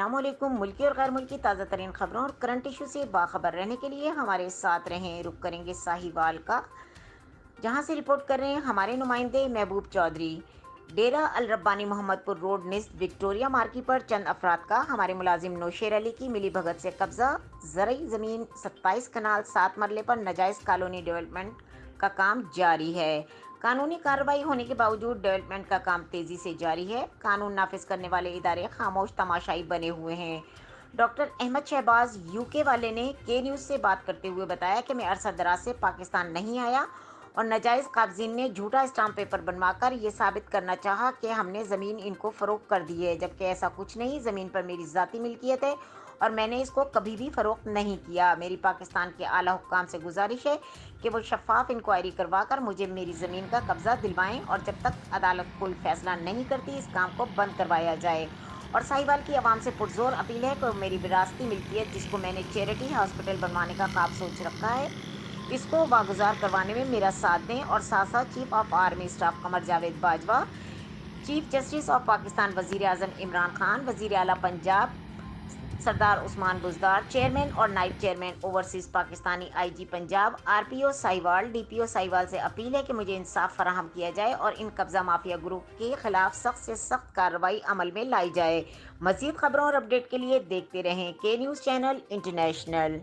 अस्सलाम वालेकुम। मुल्की और गैर मुल्की ताज़ा तरीन खबरों और करंट इशू से बाखबर रहने के लिए हमारे साथ रहें। रुक करेंगे साहिवाल का, जहां से रिपोर्ट कर रहे हैं हमारे नुमाइंदे महबूब चौधरी। डेरा अल रब्बानी मोहम्मदपुर रोड निस्त विक्टोरिया मार्केट पर चंद अफराद का हमारे मुलाजिम नौशेर अली की मिली भगत से कब्जा। ज़रई ज़मीन 27 कनाल 7 मरले पर नाजायज़ कॉलोनी डेवलपमेंट का काम जारी है। कानूनी कार्रवाई होने के बावजूद डेवलपमेंट का काम तेजी से जारी है। कानून नाफिज करने वाले इदारे खामोश तमाशाई बने हुए हैं। डॉक्टर अहमद शहबाज यूके वाले ने के न्यूज़ से बात करते हुए बताया कि मैं अरसा दराज से पाकिस्तान नहीं आया और नाजायज़ काबजीन ने झूठा स्टाम्प पेपर बनवाकर ये साबित करना चाहा कि हमने ज़मीन इनको फ़रोख्त कर दी है, जबकि ऐसा कुछ नहीं। ज़मीन पर मेरी ज़ाती मिल्कियत है और मैंने इसको कभी भी फ़रोख्त नहीं किया। मेरी पाकिस्तान के आला हुक्काम से गुजारिश है कि वो शफाफ इंक्वायरी करवा कर मुझे मेरी ज़मीन का कब्ज़ा दिलवाएं और जब तक अदालत कोई फैसला नहीं करती इस काम को बंद करवाया जाए। और साहिवाल की आवाम से पुरजोर अपील है कि मेरी विरासती मिल्कियत, जिसको मैंने चैरिटी हॉस्पिटल बनवाने का ख्वाब सोच रखा है, इसको वागुजार करवाने में मेरा साथ दें। और साथ साथ chief of army staff Qamar Javed Bajwa, chief justice of Pakistan वजीर आजम इमरान खान, वजीर आला पंजाब सरदार उस्मान बुजदार, चेयरमैन और नाइब chairman overseas Pakistani IG Punjab, RPO Sahiwal, DPO Sahiwal से अपील है कि मुझे इंसाफ फराहम किया जाए और इन कब्जा माफिया ग्रुप के खिलाफ सख्त से सख्त कार्रवाई अमल में लाई जाए। मजीद खबरों और अपडेट के लिए देखते रहें के न्यूज़ चैनल इंटरनेशनल।